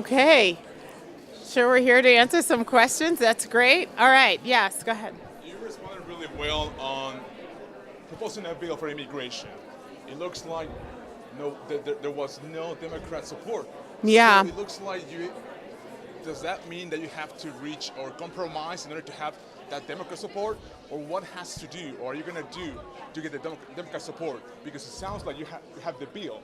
Okay. Sure, we're here to answer some questions. That's great. All right. Yes, go ahead. You responded really well on proposing a bill for immigration. It looks like there was no Democrat support. Yeah. So it looks like you. Does that mean that you have to reach or compromise in order to have that Democrat support, or what has to do, or are you going to do to get the Democrat support? Because it sounds like you have the bill.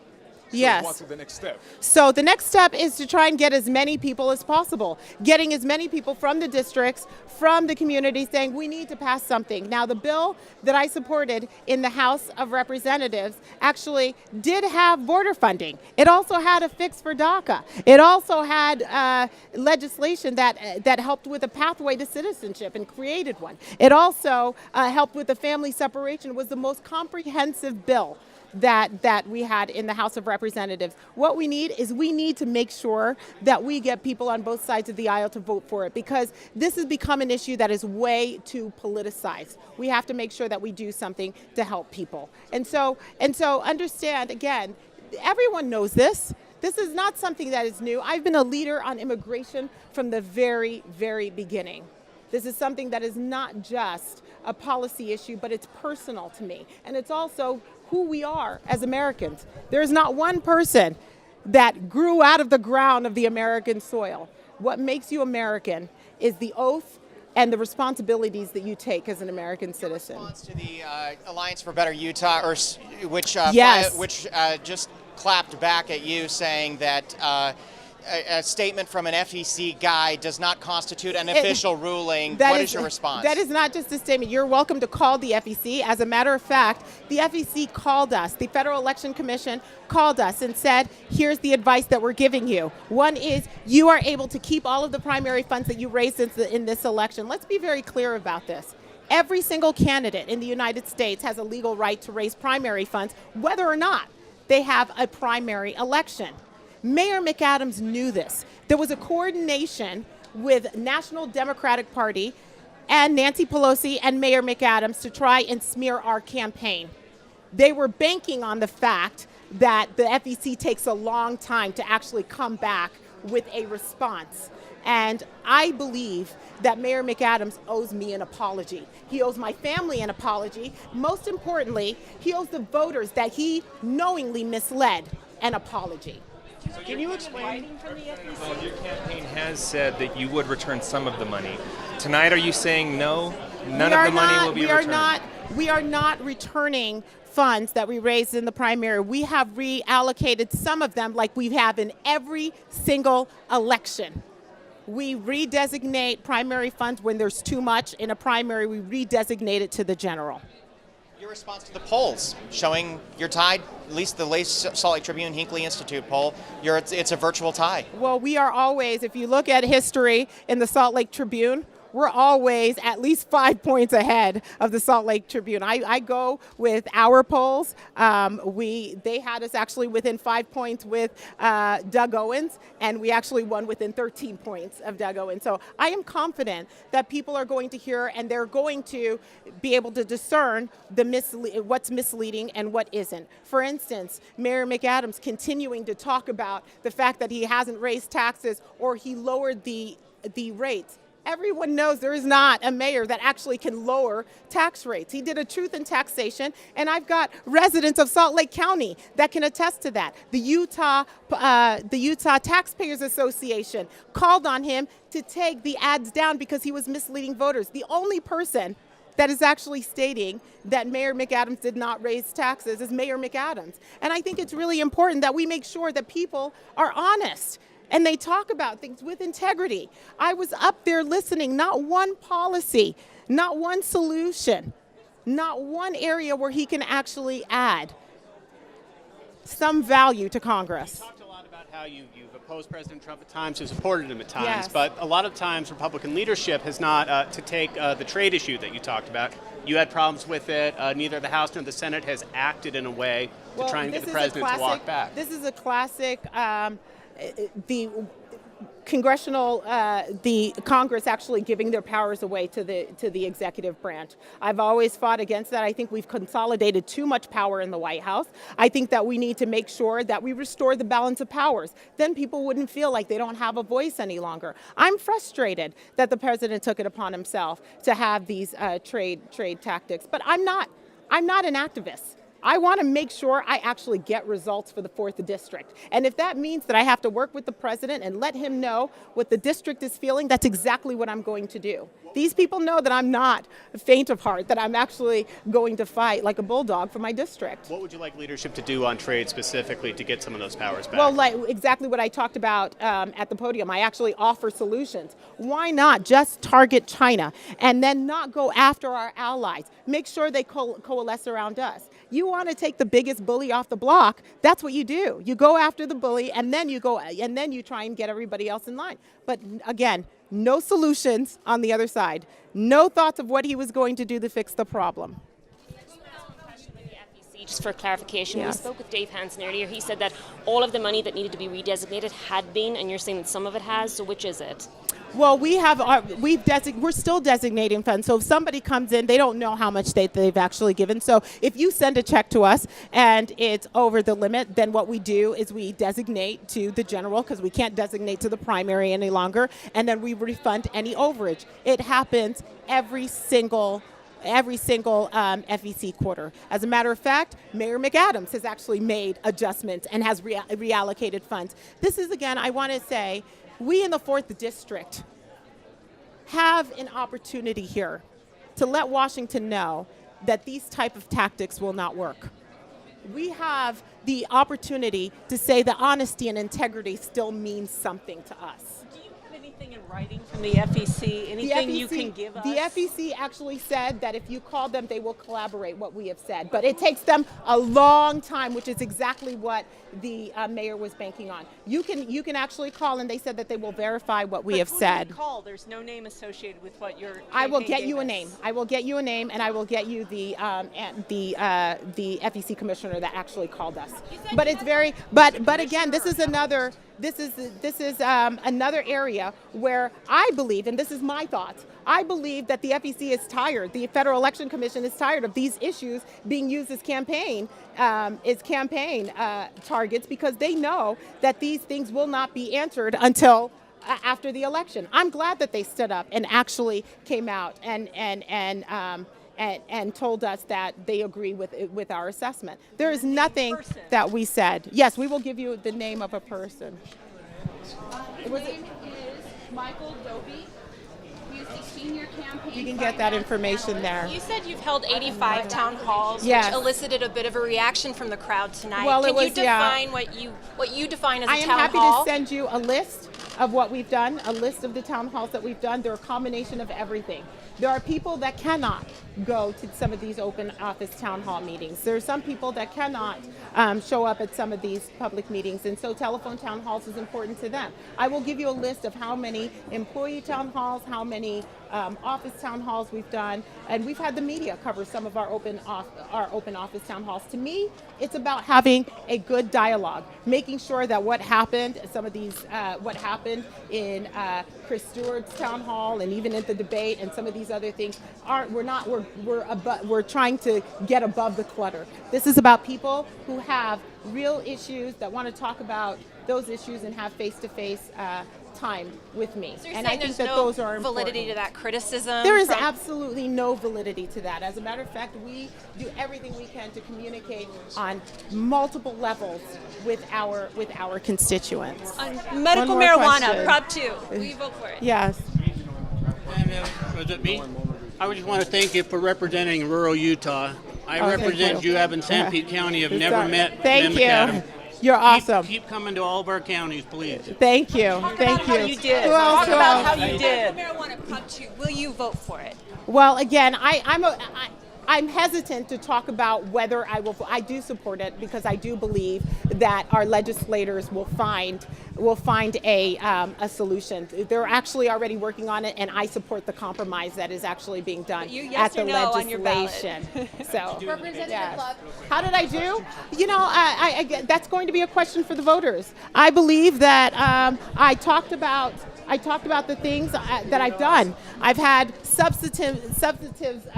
So Yes. what's the next step? So the next step is to try and get as many people as possible, getting as many people from the districts, from the community saying we need to pass something. Now the bill that I supported in the House of Representatives actually did have border funding. It also had a fix for DACA. It also had legislation that helped with a pathway to citizenship and created one. It also helped with the family separation. It was the most comprehensive bill that we had in the House of Representatives. What we need to make sure that we get people on both sides of the aisle to vote for it, because this has become an issue that is way too politicized. We have to make sure that we do something to help people. And so understand, again, everyone knows this. This is not something that is new. I've been a leader on immigration from the very, very beginning. This is something that is not just a policy issue, but it's personal to me. And it's also who we are as Americans. There's not one person that grew out of the ground of the American soil. What makes you American is the oath and the responsibilities that you take as an American citizen. Response to the Alliance for Better Utah, which Yes. just clapped back at you, saying that a statement from an FEC guy does not constitute an official ruling. What is your response? That is not just a statement. You're welcome to call the FEC. As a matter of fact, the FEC called us. The Federal Election Commission called us and said, here's the advice that we're giving you. One is you are able to keep all of the primary funds that you raised in this election. Let's be very clear about this. Every single candidate in the United States has a legal right to raise primary funds, whether or not they have a primary election. Mayor McAdams knew this. There was a coordination with National Democratic Party and Nancy Pelosi and Mayor McAdams to try and smear our campaign. They were banking on the fact that the FEC takes a long time to actually come back with a response. And I believe that Mayor McAdams owes me an apology. He owes my family an apology. Most importantly, he owes the voters that he knowingly misled an apology. So can you explain? Well, your campaign has said that you would return some of the money. Tonight, are you saying no? None of the money will be returned? We are not returning funds that we raised in the primary. We have reallocated some of them like we have in every single election. We redesignate primary funds when there's too much. In a primary, we redesignate it to the general. Your response to the polls showing you're tied, at least the latest Salt Lake Tribune Hinckley Institute poll, it's a virtual tie. Well, we are always, if you look at history in the Salt Lake Tribune, we're always at least 5 points ahead of the Salt Lake Tribune. I go with our polls. They had us actually within 5 points with Doug Owens, and we actually won within 13 points of Doug Owens. So I am confident that people are going to hear and they're going to be able to discern what's misleading and what isn't. For instance, Mayor McAdams continuing to talk about the fact that he hasn't raised taxes or he lowered the rates. Everyone knows there is not a mayor that actually can lower tax rates. He did a truth in taxation, and I've got residents of Salt Lake County that can attest to that. The Utah Taxpayers Association called on him to take the ads down because he was misleading voters. The only person that is actually stating that Mayor McAdams did not raise taxes is Mayor McAdams. And I think it's really important that we make sure that people are honest and they talk about things with integrity. I was up there listening, not one policy, not one solution, not one area where he can actually add some value to Congress. You talked a lot about how you've opposed President Trump at times, you supported him at times, Yes. but a lot of times Republican leadership has not, to take the trade issue that you talked about, you had problems with it. Neither the House nor the Senate has acted in a way to try and get the president to walk back. This is a classic, the Congress actually giving their powers away to the executive branch. I've always fought against that. I think we've consolidated too much power in the White House. I think that we need to make sure that we restore the balance of powers. Then people wouldn't feel like they don't have a voice any longer. I'm frustrated that the president took it upon himself to have these trade tactics, but I'm not an activist. I want to make sure I actually get results for the 4th District. And if that means that I have to work with the president and let him know what the district is feeling, that's exactly what I'm going to do. These people know that I'm not faint of heart, that I'm actually going to fight like a bulldog for my district. What would you like leadership to do on trade specifically to get some of those powers back? Well, like exactly what I talked about at the podium. I actually offer solutions. Why not just target China and then not go after our allies? Make sure they coalesce around us. You want to take the biggest bully off the block, that's what you do. You go after the bully and then you try and get everybody else in line. But again, no solutions on the other side. No thoughts of what he was going to do to fix the problem. Just for clarification, Yes. We spoke with Dave Hansen earlier. He said that all of the money that needed to be redesignated had been, and you're saying that some of it has, so which is it? Well, we're still designating funds. So if somebody comes in, they don't know how much they've actually given. So if you send a check to us and it's over the limit, then what we do is we designate to the general, because we can't designate to the primary any longer, and then we refund any overage. It happens every single FEC quarter. As a matter of fact, Mayor McAdams has actually made adjustments and has reallocated funds. This is, again, I want to say, we in the 4th District have an opportunity here to let Washington know that these type of tactics will not work. We have the opportunity to say that honesty and integrity still means something to us. Do you have anything in writing from the FEC? Anything you can give us? The FEC actually said that if you call them, they will collaborate what we have said. But it takes them a long time, which is exactly what the mayor was banking on. You can actually call, and they said that they will verify what we have said. Who call? There's no name associated with what you're. I will get you a name. I will get you a name, and I will get you the FEC commissioner that actually called us. But it's very. But again, this is another area where I believe, and this is my thoughts, I believe that the FEC is tired, the Federal Election Commission is tired of these issues being used as campaign targets, because they know that these things will not be answered until after the election. I'm glad that they stood up and actually came out and told us that they agree with our assessment. There is nothing that we said. Yes, we will give you the name of a person. His name is Michael Dobie. He's the senior campaign. You can get that information there. You said you've held 85 town halls, Yes. which elicited a bit of a reaction from the crowd tonight. Well, Can you define what you define as a I am town happy hall? to send you a list of what we've done, a list of the town halls that we've done. They're a combination of everything. There are people that cannot go to some of these open office town hall meetings. There are some people that cannot show up at some of these public meetings, and so telephone town halls is important to them. I will give you a list of how many employee town halls, how many office town halls we've done, and we've had the media cover some of our open office town halls. To me, it's about having a good dialogue, making sure that what happened in Chris Stewart's town hall, and even at the debate, and some of these other things we're trying to get above the clutter. This is about people who have real issues that want to talk about those issues and have face-to-face time with me. So you're and saying I think there's that no those are validity important. to that criticism? There is absolutely no validity to that. As a matter of fact, we do everything we can to communicate on multiple levels with our constituents. Medical One more marijuana, question. Prop 2. Will you vote for it? Yes. Was it me? I just want to thank you for representing rural Utah. I Oh, thank represent you. you up in Sanpete County. I've never met Thank Mayor you. McAdams. You're awesome. Keep coming to all of our counties, please. Thank you. Thank How you. you did. Who else? Talk Who about else? how you did. Medical marijuana, Prop 2. Will you vote for it? Well, again, I'm hesitant to talk about whether I will. I do support it because I do believe that our legislators will find a solution. They're actually already working on it, and I support the compromise that is actually being done at the legislation. So, Representative Love. how did I do? You know, that's going to be a question for the voters. I believe that I talked about the things that I've done. I've had substantive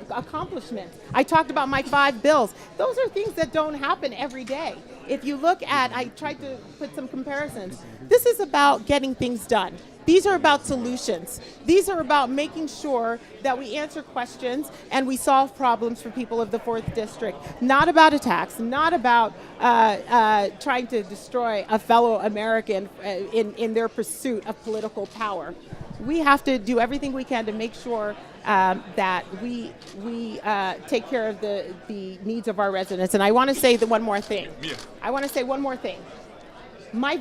accomplishments. I talked about my 5 bills. Those are things that don't happen every day. If you look at, I tried to put some comparisons. This is about getting things done. These are about solutions. These are about making sure that we answer questions and we solve problems for people of the 4th District. Not about attacks, not about trying to destroy a fellow American in their pursuit of political power. We have to do everything we can to make sure that we take care of the needs of our residents. And I want to say one more thing. My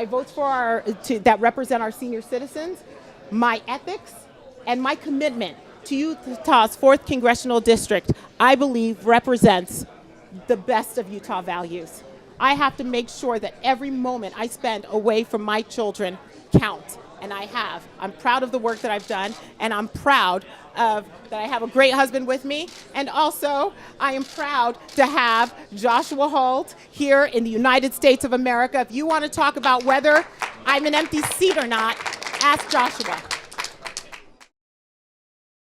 votes for that represent our senior citizens, my ethics, and my commitment to Utah's 4th Congressional District, I believe represents the best of Utah values. I have to make sure that every moment I spend away from my children counts. And I have. I'm proud of the work that I've done, and I'm proud that I have a great husband with me, and also I am proud to have Joshua Holt here in the United States of America. If you want to talk about whether I'm an empty seat or not, ask Joshua.